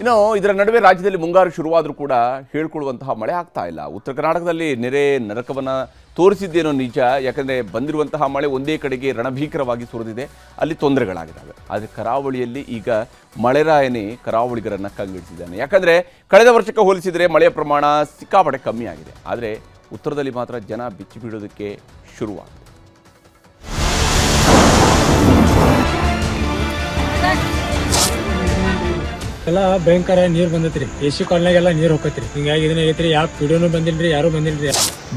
ಇನ್ನು ಇದರ ನಡುವೆ ರಾಜ್ಯದಲ್ಲಿ ಮುಂಗಾರು ಶುರುವಾದರೂ ಕೂಡ ಹೇಳ್ಕೊಳ್ಳುವಂತಹ ಮಳೆ ಆಗ್ತಾ ಇಲ್ಲ. ಉತ್ತರ ಕರ್ನಾಟಕದಲ್ಲಿ ನೆರೆ ನರಕವನ್ನು ತೋರಿಸಿದ್ದೇನೋ ನಿಜ, ಯಾಕಂದರೆ ಬಂದಿರುವಂತಹ ಮಳೆ ಒಂದೇ ಕಡೆಗೆ ರಣಭೀಕರವಾಗಿ ಸುರಿದಿದೆ, ಅಲ್ಲಿ ತೊಂದರೆಗಳಾಗಿದ್ದಾವೆ. ಆದರೆ ಕರಾವಳಿಯಲ್ಲಿ ಈಗ ಮಳೆರಾಯನೇ ಕರಾವಳಿಗರನ್ನು ಕಂಗೆಡಿಸಿದ್ದಾನೆ. ಯಾಕಂದರೆ ಕಳೆದ ವರ್ಷಕ್ಕೆ ಹೋಲಿಸಿದರೆ ಮಳೆಯ ಪ್ರಮಾಣ ಸಿಕ್ಕಾಪಟ್ಟೆ ಕಮ್ಮಿ ಆಗಿದೆ. ಆದರೆ ಉತ್ತರದಲ್ಲಿ ಮಾತ್ರ ಜನ ಬಿಚ್ಚಿ ಬೀಳೋದಕ್ಕೆ ಶುರುವಾಗಿದೆ. ಎಲ್ಲ ಭಯಂಕರ ನೀರು ಬಂದೈತ್ರಿ. ಎಸಿ ಕಾಲನಾಗೆಲ್ಲ ನೀರು ಹೋಗತ್ರಿ. ಹಿಂಗಾಗಿ ಇದನ್ನಾಗೈತ್ರಿ. ಯಾವ ಪಿಡಿಯೋನು ಬಂದಿಲ್ರಿ, ಯಾರು ಬಂದಿಲ್ರಿ.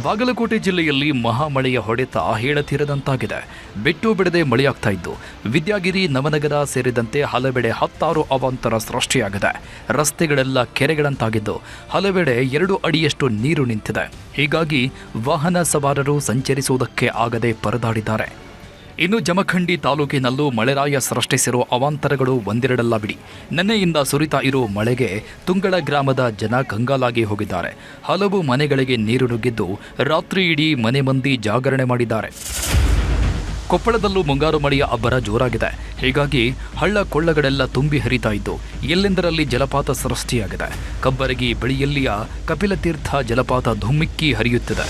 ಬಾಗಲಕೋಟೆ ಜಿಲ್ಲೆಯಲ್ಲಿ ಮಹಾಮಳೆಯ ಹೊಡೆತ ಹೇಳತೀರದಂತಾಗಿದೆ. ಬಿಟ್ಟು ಬಿಡದೆ ಮಳೆಯಾಗ್ತಾ ಇದ್ದು ವಿದ್ಯಾಗಿರಿ, ನವನಗರ ಸೇರಿದಂತೆ ಹಲವೆಡೆ 10 ಅವಾಂತರ ಸೃಷ್ಟಿಯಾಗಿದೆ. ರಸ್ತೆಗಳೆಲ್ಲ ಕೆರೆಗಳಂತಾಗಿದ್ದು ಹಲವೆಡೆ 2 ಅಡಿಯಷ್ಟು ನೀರು ನಿಂತಿದೆ. ಹೀಗಾಗಿ ವಾಹನ ಸವಾರರು ಸಂಚರಿಸುವುದಕ್ಕೆ ಆಗದೆ ಪರದಾಡಿದ್ದಾರೆ. ಇನ್ನು ಜಮಖಂಡಿ ತಾಲೂಕಿನಲ್ಲೂ ಮಳೆರಾಯ ಸೃಷ್ಟಿಸಿರುವ ಅವಾಂತರಗಳು ಒಂದೆರಡಲ್ಲ ಬಿಡಿ. ನಿನ್ನೆಯಿಂದ ಸುರಿತಾ ಇರೋ ಮಳೆಗೆ ತುಂಗಳ ಗ್ರಾಮದ ಜನ ಕಂಗಾಲಾಗಿ ಹೋಗಿದ್ದಾರೆ. ಹಲವು ಮನೆಗಳಿಗೆ ನೀರು ನುಗ್ಗಿದ್ದು ರಾತ್ರಿ ಇಡೀ ಮನೆ ಮಂದಿ ಜಾಗರಣೆ ಮಾಡಿದ್ದಾರೆ. ಕೊಪ್ಪಳದಲ್ಲೂ ಮುಂಗಾರು ಮಳೆಯ ಅಬ್ಬರ ಜೋರಾಗಿದೆ. ಹೀಗಾಗಿ ಹಳ್ಳ ಕೊಳ್ಳಗಳೆಲ್ಲ ತುಂಬಿ ಹರಿತಾ ಇದ್ದು ಎಲ್ಲೆಂದರಲ್ಲಿ ಜಲಪಾತ ಸೃಷ್ಟಿಯಾಗಿದೆ. ಕಬ್ಬರಗಿ ಬಳಿಯಲ್ಲಿಯ ಕಪಿಲತೀರ್ಥ ಜಲಪಾತ ಧುಮ್ಮಿಕ್ಕಿ ಹರಿಯುತ್ತಿದೆ.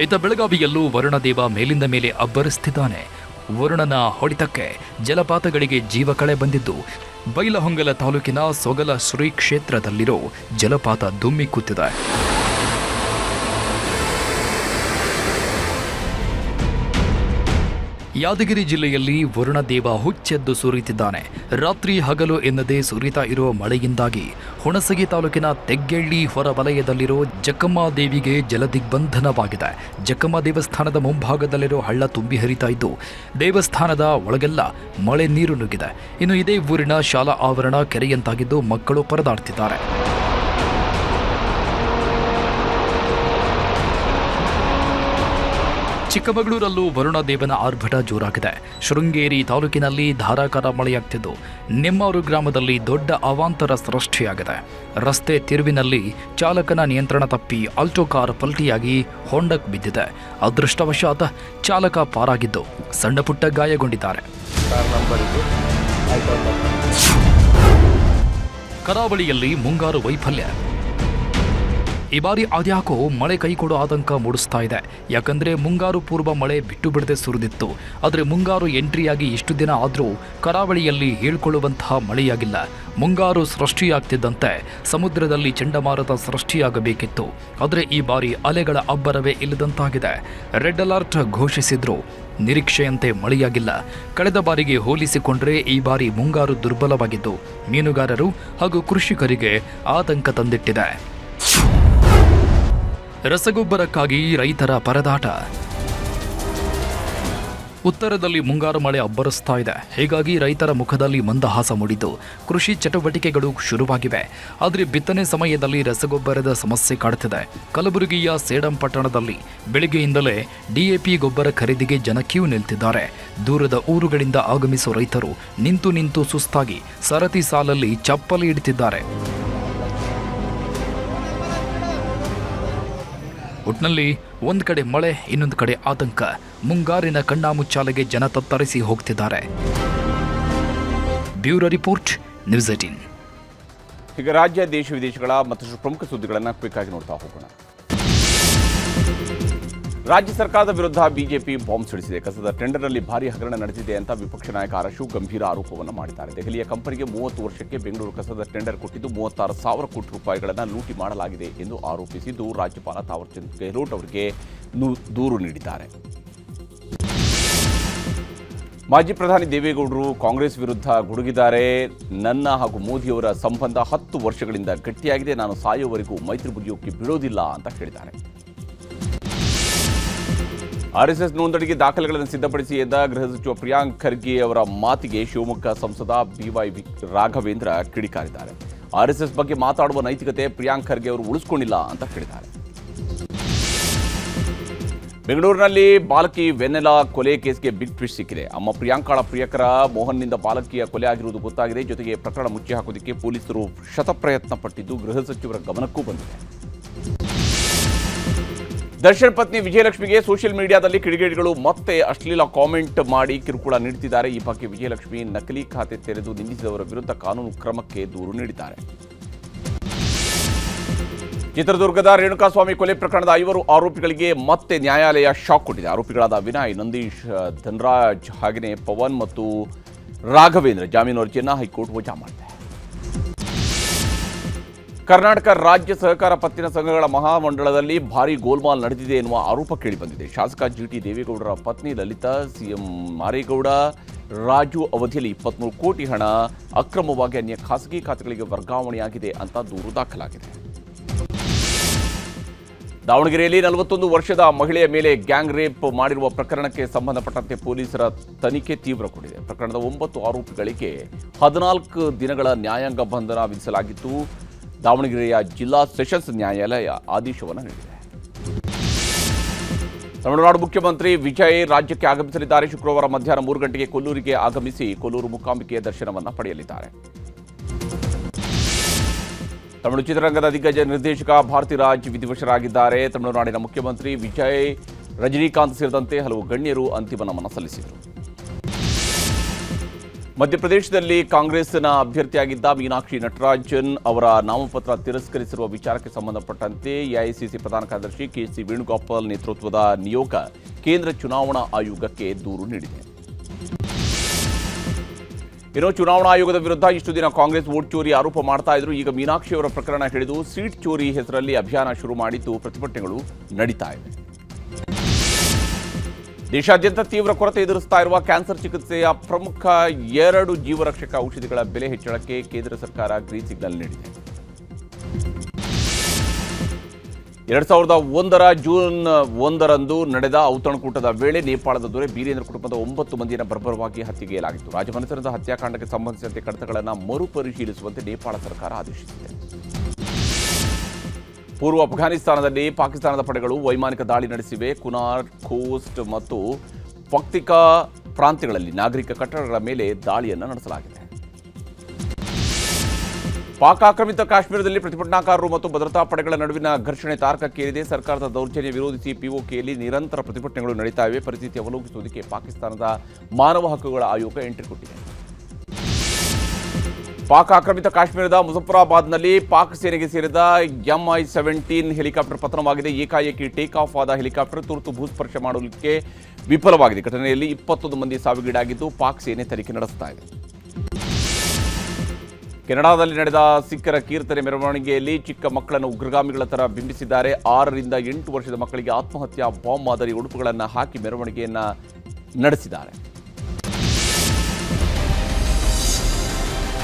ಇತ್ತ ಬೆಳಗಾವಿಯಲ್ಲೂ ವರುಣದೇವ ಮೇಲಿಂದ ಮೇಲೆ ಅಬ್ಬರಿಸುತ್ತಿದ್ದಾನೆ. ವರುಣನ ಹೊಡೆತಕ್ಕೆ ಜಲಪಾತಗಳಿಗೆ ಜೀವಕಳೆ ಬಂದಿದ್ದು ಬೈಲಹೊಂಗಲ ತಾಲೂಕಿನ ಸೊಗಲ ಶ್ರೀ ಕ್ಷೇತ್ರದಲ್ಲಿರೋ ಜಲಪಾತ ಧುಮ್ಮಿಕ್ಕುತ್ತಿದೆ. ಯಾದಗಿರಿ ಜಿಲ್ಲೆಯಲ್ಲಿ ವರುಣದೇವ ಹುಚ್ಚೆದ್ದು ಸುರಿಯುತ್ತಿದ್ದಾನೆ. ರಾತ್ರಿ ಹಗಲು ಎನ್ನದೇ ಸುರಿತಾ ಇರುವ ಮಳೆಯಿಂದಾಗಿ ಹುಣಸಗಿ ತಾಲೂಕಿನ ತೆಗ್ಗೆಳ್ಳಿ ಹೊರವಲಯದಲ್ಲಿರೋ ಜಕ್ಕಮ್ಮ ದೇವಿಗೆ ಜಲದಿಗ್ಬಂಧನವಾಗಿದೆ. ಜಕ್ಕಮ್ಮ ದೇವಸ್ಥಾನದ ಮುಂಭಾಗದಲ್ಲಿರೋ ಹಳ್ಳ ತುಂಬಿ ಹರಿತಾ ಇದ್ದು ದೇವಸ್ಥಾನದ ಒಳಗೆಲ್ಲ ಮಳೆ ನೀರು ನುಗ್ಗಿದೆ. ಇನ್ನು ಇದೇ ಊರಿನ ಶಾಲಾ ಆವರಣ ಕೆರೆಯಂತಾಗಿದ್ದು ಮಕ್ಕಳು ಪರದಾಡ್ತಿದ್ದಾರೆ. ಚಿಕ್ಕಮಗಳೂರಲ್ಲೂ ವರುಣದೇವನ ಆರ್ಭಟ ಜೋರಾಗಿದೆ. ಶೃಂಗೇರಿ ತಾಲೂಕಿನಲ್ಲಿ ಧಾರಾಕಾರ ಮಳೆಯಾಗ್ತಿದ್ದು ನೆಮ್ಮೂರು ಗ್ರಾಮದಲ್ಲಿ ದೊಡ್ಡ ಅವಾಂತರ ಸೃಷ್ಟಿಯಾಗಿದೆ. ರಸ್ತೆ ತಿರುವಿನಲ್ಲಿ ಚಾಲಕನ ನಿಯಂತ್ರಣ ತಪ್ಪಿ ಆಲ್ಟೋ ಕಾರ್ ಪಲ್ಟಿಯಾಗಿ ಹೊಂಡಕ್ಕೆ ಬಿದ್ದಿದೆ. ಅದೃಷ್ಟವಶಾತ್ ಚಾಲಕ ಪಾರಾಗಿದ್ದು ಸಣ್ಣ ಪುಟ್ಟ ಗಾಯಗೊಂಡಿದ್ದಾರೆ. ಕರಾವಳಿಯಲ್ಲಿ ಮುಂಗಾರು ವೈಫಲ್ಯ. ಈ ಬಾರಿ ಅದ್ಯಾಕೋ ಮಳೆ ಕೈಕೊಡೋ ಆತಂಕ ಮೂಡಿಸ್ತಾ ಇದೆ. ಯಾಕಂದರೆ ಮುಂಗಾರು ಪೂರ್ವ ಮಳೆ ಬಿಟ್ಟು ಬಿಡದೆ ಸುರಿದಿತ್ತು. ಆದರೆ ಮುಂಗಾರು ಎಂಟ್ರಿಯಾಗಿ ಇಷ್ಟು ದಿನ ಆದರೂ ಕರಾವಳಿಯಲ್ಲಿ ಹೇಳ್ಕೊಳ್ಳುವಂತಹ ಮಳೆಯಾಗಿಲ್ಲ. ಮುಂಗಾರು ಸೃಷ್ಟಿಯಾಗ್ತಿದ್ದಂತೆ ಸಮುದ್ರದಲ್ಲಿ ಚಂಡಮಾರುತ ಸೃಷ್ಟಿಯಾಗಬೇಕಿತ್ತು. ಆದರೆ ಈ ಬಾರಿ ಅಲೆಗಳ ಅಬ್ಬರವೇ ಇಲ್ಲದಂತಾಗಿದೆ. ರೆಡ್ ಅಲರ್ಟ್ ಘೋಷಿಸಿದ್ರು, ನಿರೀಕ್ಷೆಯಂತೆ ಮಳೆಯಾಗಿಲ್ಲ. ಕಳೆದ ಬಾರಿಗೆ ಹೋಲಿಸಿಕೊಂಡ್ರೆ ಈ ಬಾರಿ ಮುಂಗಾರು ದುರ್ಬಲವಾಗಿದ್ದು ಮೀನುಗಾರರು ಹಾಗೂ ಕೃಷಿಕರಿಗೆ ಆತಂಕ ತಂದಿಟ್ಟಿದೆ. ರಸಗೊಬ್ಬರಕ್ಕಾಗಿ ರೈತರ ಪರದಾಟ. ಉತ್ತರದಲ್ಲಿ ಮುಂಗಾರು ಮಳೆ ಅಬ್ಬರಿಸ್ತಾ ಇದೆ. ಹೀಗಾಗಿ ರೈತರ ಮುಖದಲ್ಲಿ ಮಂದಹಾಸ ಮೂಡಿದ್ದು ಕೃಷಿ ಚಟುವಟಿಕೆಗಳು ಶುರುವಾಗಿವೆ. ಆದರೆ ಬಿತ್ತನೆ ಸಮಯದಲ್ಲಿ ರಸಗೊಬ್ಬರದ ಸಮಸ್ಯೆ ಕಾಡುತ್ತಿದೆ. ಕಲಬುರಗಿಯ ಸೇಡಂ ಪಟ್ಟಣದಲ್ಲಿ ಬೆಳಗ್ಗೆಯಿಂದಲೇ ಡಿಎಪಿ ಗೊಬ್ಬರ ಖರೀದಿಗೆ ಜನ ಕ್ಯೂ ನಿಲ್ತಿದ್ದಾರೆ. ದೂರದ ಊರುಗಳಿಂದ ಆಗಮಿಸುವ ರೈತರು ನಿಂತು ನಿಂತು ಸುಸ್ತಾಗಿ ಸರತಿ ಸಾಲಲ್ಲಿ ಚಪ್ಪಲಿ ಇಡ್ತಿದ್ದಾರೆ. ಒಟ್ನಲ್ಲಿ ಒಂದು ಕಡೆ ಮಳೆ, ಇನ್ನೊಂದು ಕಡೆ ಆತಂಕ. ಮುಂಗಾರಿನ ಕಣ್ಣಾಮುಚ್ಚಾಲೆಗೆ ಜನ ತತ್ತರಿಸಿ ಹೋಗ್ತಿದ್ದಾರೆ. Bureau report, news 18. ಈಗ ರಾಜ್ಯ, ದೇಶ ವಿದೇಶಗಳ ಮತ್ತಷ್ಟು ಪ್ರಮುಖ ಸುದ್ದಿಗಳನ್ನು ಕ್ವಿಕ್ ಆಗಿ ನೋಡ್ತಾ ಹೋಗೋಣ. ರಾಜ್ಯ ಸರ್ಕಾರದ ವಿರುದ್ಧ ಬಿಜೆಪಿ ಬಾಂಬ್ ಸಿಡಿಸಿದೆ. ಕಸದ ಟೆಂಡರ್ನಲ್ಲಿ ಭಾರಿ ಹಗರಣ ನಡೆದಿದೆ ಅಂತ ವಿಪಕ್ಷ ನಾಯಕ ಆರ್ ಅಶೋಕ್ ಗಂಭೀರ ಆರೋಪವನ್ನು ಮಾಡಿದ್ದಾರೆ. ದೆಹಲಿಯ ಕಂಪನಿಗೆ 30 ವರ್ಷಕ್ಕೆ ಬೆಂಗಳೂರು ಕಸದ ಟೆಂಡರ್ ಕೊಟ್ಟಿದ್ದು 36,000 ಕೋಟಿ ರೂಪಾಯಿಗಳನ್ನು ಲೂಟಿ ಮಾಡಲಾಗಿದೆ ಎಂದು ಆರೋಪಿಸಿದ್ದು ರಾಜ್ಯಪಾಲ ತಾವರ್ಚಂದ್ ಗೆಹ್ಲೋಟ್ ಅವರಿಗೆ ದೂರು ನೀಡಿದ್ದಾರೆ. ಮಾಜಿ ಪ್ರಧಾನಿ ದೇವೇಗೌಡರು ಕಾಂಗ್ರೆಸ್ ವಿರುದ್ಧ ಗುಡುಗಿದ್ದಾರೆ. ನನ್ನ ಹಾಗೂ ಮೋದಿಯವರ ಸಂಬಂಧ 10 ವರ್ಷಗಳಿಂದ ಗಟ್ಟಿಯಾಗಿದೆ. ನಾನು ಸಾಯುವವರೆಗೂ ಮೈತ್ರಿ ಮುರಿಯೋಕೆ ಬಿಡೋದಿಲ್ಲ ಅಂತ ಹೇಳಿದ್ದಾರೆ. ಆರ್ಎಸ್ಎಸ್ ನೋಂದಣಿಗೆ ದಾಖಲೆಗಳನ್ನು ಸಿದ್ಧಪಡಿಸಿ ಎಂದ ಗೃಹ ಸಚಿವ ಪ್ರಿಯಾಂಕ್ ಖರ್ಗೆ ಅವರ ಮಾತಿಗೆ ಶಿವಮೊಗ್ಗ ಸಂಸದ ಬಿವೈ ರಾಘವೇಂದ್ರ ಕಿಡಿಕಾರಿದ್ದಾರೆ. ಆರ್ಎಸ್ಎಸ್ ಬಗ್ಗೆ ಮಾತಾಡುವ ನೈತಿಕತೆ ಪ್ರಿಯಾಂಕ್ ಖರ್ಗೆ ಅವರು ಉಳಿಸಿಕೊಂಡಿಲ್ಲ ಅಂತ ಹೇಳಿದ್ದಾರೆ. ಬೆಂಗಳೂರಿನಲ್ಲಿ ಬಾಲಕಿ ವೆನೆಲಾ ಕೊಲೆ ಕೇಸ್ಗೆ ಬಿಗ್ ಟ್ವಿಸ್ಟ್ ಸಿಕ್ಕಿದೆ. ಅಮ್ಮ ಪ್ರಿಯಾಂಕಾಳ ಪ್ರಿಯಕರ ಮೋಹನ್ನಿಂದ ಬಾಲಕಿಯ ಕೊಲೆ ಆಗಿರುವುದು ಗೊತ್ತಾಗಿದೆ. ಜೊತೆಗೆ ಪ್ರಕರಣ ಮುಚ್ಚಿ ಹಾಕೋದಕ್ಕೆ ಪೊಲೀಸರು ಶತಪ್ರಯತ್ನ ಪಟ್ಟಿದ್ದು ಗೃಹ ಸಚಿವರ ಗಮನಕ್ಕೂ ಬಂದಿದೆ. ದರ್ಶನ್ ಪತ್ನಿ ವಿಜಯಲಕ್ಷ್ಮಿಗೆ ಸೋಷಿಯಲ್ ಮೀಡಿಯಾದಲ್ಲಿ ಕಿಡಿಗೇಡಿಗಳು ಮತ್ತೆ ಅಶ್ಲೀಲ ಕಾಮೆಂಟ್ ಮಾಡಿ ಕಿರುಕುಳ ನೀಡುತ್ತಿದ್ದಾರೆ. ಈ ಬಗ್ಗೆ ವಿಜಯಲಕ್ಷ್ಮಿ ನಕಲಿ ಖಾತೆ ತೆರೆದು ನಿಂದಿಸಿದವರ ವಿರುದ್ಧ ಕಾನೂನು ಕ್ರಮಕ್ಕೆ ದೂರು ನೀಡಿದ್ದಾರೆ. ಚಿತ್ರದುರ್ಗದ ರೇಣುಕಾಸ್ವಾಮಿ ಕೊಲೆ ಪ್ರಕರಣದ 5 ಆರೋಪಿಗಳಿಗೆ ಮತ್ತೆ ನ್ಯಾಯಾಲಯ ಶಾಕ್ ಕೊಟ್ಟಿದೆ. ಆರೋಪಿಗಳಾದ ವಿನಯ್, ನಂದೀಶ್, ಧನರಾಜ್ ಹಾಗೆಯೇ ಪವನ್ ಮತ್ತು ರಾಘವೇಂದ್ರ ಜಾಮೀನು ಅರ್ಜಿಯನ್ನು ಹೈಕೋರ್ಟ್ ವಜಾ ಮಾಡಿದೆ. ಕರ್ನಾಟಕ ರಾಜ್ಯ ಸಹಕಾರ ಪತ್ತಿನ ಸಂಘಗಳ ಮಹಾಮಂಡಳದಲ್ಲಿ ಭಾರೀ ಗೋಲ್ಮಾಲ್ ನಡೆದಿದೆ ಎನ್ನುವ ಆರೋಪ ಕೇಳಿಬಂದಿದೆ. ಶಾಸಕ ಜಿಟಿ ದೇವೇಗೌಡರ ಪತ್ನಿ ಲಲಿತಾ, ಸಿಎಂ ಮಾರೇಗೌಡ, ರಾಜು ಅವಧಿಯಲ್ಲಿ 23 ಕೋಟಿ ಹಣ ಅಕ್ರಮವಾಗಿ ಅನ್ಯ ಖಾಸಗಿ ಖಾತೆಗಳಿಗೆ ವರ್ಗಾವಣೆಯಾಗಿದೆ ಅಂತ ದೂರು ದಾಖಲಾಗಿದೆ. ದಾವಣಗೆರೆಯಲ್ಲಿ 41 ವರ್ಷದ ಮಹಿಳೆಯ ಮೇಲೆ ಗ್ಯಾಂಗ್ ರೇಪ್ ಮಾಡಿರುವ ಪ್ರಕರಣಕ್ಕೆ ಸಂಬಂಧಪಟ್ಟಂತೆ ಪೊಲೀಸರ ತನಿಖೆ ತೀವ್ರಗೊಂಡಿದೆ. ಪ್ರಕರಣದ 9 ಆರೋಪಿಗಳಿಗೆ 14 ದಿನಗಳ ನ್ಯಾಯಾಂಗ ಬಂಧನ ವಿಧಿಸಲಾಗಿದ್ದು, ದಾವಣಗೆರೆಯ ಜಿಲ್ಲಾ ಸೆಷನ್ಸ್ ನ್ಯಾಯಾಲಯ ಆದೇಶವನ್ನು ನೀಡಿದೆ. ತಮಿಳುನಾಡು ಮುಖ್ಯಮಂತ್ರಿ ವಿಜಯ್ ರಾಜ್ಯಕ್ಕೆ ಆಗಮಿಸಲಿದ್ದಾರೆ. ಶುಕ್ರವಾರ ಮಧ್ಯಾಹ್ನ 3 ಗಂಟೆಗೆ ಕೊಲ್ಲೂರಿಗೆ ಆಗಮಿಸಿ ಕೊಲ್ಲೂರು ಮೂಕಾಂಬಿಕೆಯ ದರ್ಶನವನ್ನು ಪಡೆಯಲಿದ್ದಾರೆ. ತಮಿಳು ಚಿತ್ರರಂಗದ ದಿಗ್ಗಜ ನಿರ್ದೇಶಕ ಭಾರತಿರಾಜ್ ವಿಧಿವಶರಾಗಿದ್ದಾರೆ. ತಮಿಳುನಾಡಿನ ಮುಖ್ಯಮಂತ್ರಿ ವಿಜಯ್, ರಜನಿಕಾಂತ್ ಸೇರಿದಂತೆ ಹಲವು ಗಣ್ಯರು ಅಂತಿಮ ನಮನ ಸಲ್ಲಿಸಿದರು. ಮಧ್ಯಪ್ರದೇಶದಲ್ಲಿ ಕಾಂಗ್ರೆಸ್ನ ಅಭ್ಯರ್ಥಿಯಾಗಿದ್ದ ಮೀನಾಕ್ಷಿ ನಟರಾಜನ್ ಅವರ ನಾಮಪತ್ರ ತಿರಸ್ಕರಿಸಿರುವ ವಿಚಾರಕ್ಕೆ ಸಂಬಂಧಪಟ್ಟಂತೆ ಎಐಸಿಸಿ ಪ್ರಧಾನ ಕಾರ್ಯದರ್ಶಿ ಕೆಸಿ ವೇಣುಗೋಪಾಲ್ ನೇತೃತ್ವದ ನಿಯೋಗ ಕೇಂದ್ರ ಚುನಾವಣಾ ಆಯೋಗಕ್ಕೆ ದೂರು ನೀಡಿದೆ. ಇನ್ನು ಚುನಾವಣಾ ಆಯೋಗದ ವಿರುದ್ಧ ಇಷ್ಟು ದಿನ ಕಾಂಗ್ರೆಸ್ ವೋಟ್ ಚೋರಿ ಆರೋಪ ಮಾಡ್ತಾ ಇದ್ರು. ಈಗ ಮೀನಾಕ್ಷಿ ಅವರ ಪ್ರಕರಣ ಹಿಡಿದು ಸೀಟ್ ಚೋರಿ ಹೆಸರಲ್ಲಿ ಅಭಿಯಾನ ಶುರು ಮಾಡಿದ್ದು ಪ್ರತಿಭಟನೆಗಳು ನಡೀತಾ ಇವೆ. ದೇಶಾದ್ಯಂತ ತೀವ್ರ ಕೊರತೆ ಎದುರಿಸ್ತಾ ಇರುವ ಕ್ಯಾನ್ಸರ್ ಚಿಕಿತ್ಸೆಯ ಪ್ರಮುಖ 2 ಜೀವರಕ್ಷಕ ಔಷಧಿಗಳ ಬೆಲೆ ಹೆಚ್ಚಳಕ್ಕೆ ಕೇಂದ್ರ ಸರ್ಕಾರ ಗ್ರೀನ್ ಸಿಗ್ನಲ್ ನೀಡಿದೆ. 2001ರ ಜೂನ್ 1ರಂದು ನಡೆದ ಔತಣಕೂಟದ ವೇಳೆ ನೇಪಾಳದ ದೊರೆ ಬೀರೇಂದ್ರ ಕುಟುಂಬದ 9 ಮಂದಿಯನ್ನು ಬರ್ಬರವಾಗಿ ಹತ್ಯೆಗೈಲಾಗಿತ್ತು. ರಾಜಮನೆತನದ ಹತ್ಯಾಕಾಂಡಕ್ಕೆ ಸಂಬಂಧಿಸಿದಂತೆ ಕಡತಗಳನ್ನು ಮರುಪರಿಶೀಲಿಸುವಂತೆ ನೇಪಾಳ ಸರ್ಕಾರ ಆದೇಶಿಸಿದೆ. ಪೂರ್ವ ಅಫ್ಘಾನಿಸ್ತಾನದಲ್ಲಿ ಪಾಕಿಸ್ತಾನದ ಪಡೆಗಳು ವೈಮಾನಿಕ ದಾಳಿ ನಡೆಸಿವೆ. ಕುನಾರ್, ಖೋಸ್ಟ್ ಮತ್ತು ಪಕ್ತಿಕಾ ಪ್ರಾಂತ್ಯಗಳಲ್ಲಿ ನಾಗರಿಕ ಕಟ್ಟಡಗಳ ಮೇಲೆ ದಾಳಿಯನ್ನು ನಡೆಸಲಾಗಿದೆ. ಪಾಕ್ ಆಕ್ರಮಿತ ಕಾಶ್ಮೀರದಲ್ಲಿ ಪ್ರತಿಭಟನಾಕಾರರು ಮತ್ತು ಭದ್ರತಾ ಪಡೆಗಳ ನಡುವಿನ ಘರ್ಷಣೆ ತಾರಕಕ್ಕೇರಿದೆ. ಸರ್ಕಾರದ ದೌರ್ಜನ್ಯ ವಿರೋಧಿಸಿ ಪಿಒಕೆಯಲ್ಲಿ ನಿರಂತರ ಪ್ರತಿಭಟನೆಗಳು ನಡೀತಾ ಇವೆ. ಪರಿಸ್ಥಿತಿ ಅವಲೋಕಿಸುವುದಕ್ಕೆ ಪಾಕಿಸ್ತಾನದ ಮಾನವ ಹಕ್ಕುಗಳ ಆಯೋಗ ಎಂಟ್ರಿ ಕೊಟ್ಟಿದೆ. ಪಾಕ್ ಆಕ್ರಮಿತ ಕಾಶ್ಮೀರದ ಮುಜಫರಾಬಾದ್ನಲ್ಲಿ ಪಾಕ್ ಸೇನೆಗೆ ಸೇರಿದ MI-17 ಹೆಲಿಕಾಪ್ಟರ್ ಪತನವಾಗಿದೆ. ಏಕಾಏಕಿ ಟೇಕ್ ಆಫ್ ಆದ ಹೆಲಿಕಾಪ್ಟರ್ ತುರ್ತು ಭೂಸ್ಪರ್ಶ ಮಾಡಲಿಕ್ಕೆ ವಿಫಲವಾಗಿದೆ. ಘಟನೆಯಲ್ಲಿ 21 ಮಂದಿ ಸಾವಿಗೀಡಾಗಿದ್ದು ಪಾಕ್ ಸೇನೆ ತನಿಖೆ ನಡೆಸ್ತಾ ಇದೆ. ಕೆನಡಾದಲ್ಲಿ ನಡೆದ ಸಿಖ್ಖರ ಕೀರ್ತನೆ ಮೆರವಣಿಗೆಯಲ್ಲಿ ಚಿಕ್ಕ ಮಕ್ಕಳನ್ನು ಉಗ್ರಗಾಮಿಗಳ ಥರ ಬಿಂಬಿಸಿದ್ದಾರೆ. 6 ರಿಂದ 8 ವರ್ಷದ ಮಕ್ಕಳಿಗೆ ಆತ್ಮಹತ್ಯಾ ಬಾಂಬ್ ಮಾದರಿ ಉಡುಪುಗಳನ್ನು ಹಾಕಿ ಮೆರವಣಿಗೆಯನ್ನು ನಡೆಸಿದ್ದಾರೆ.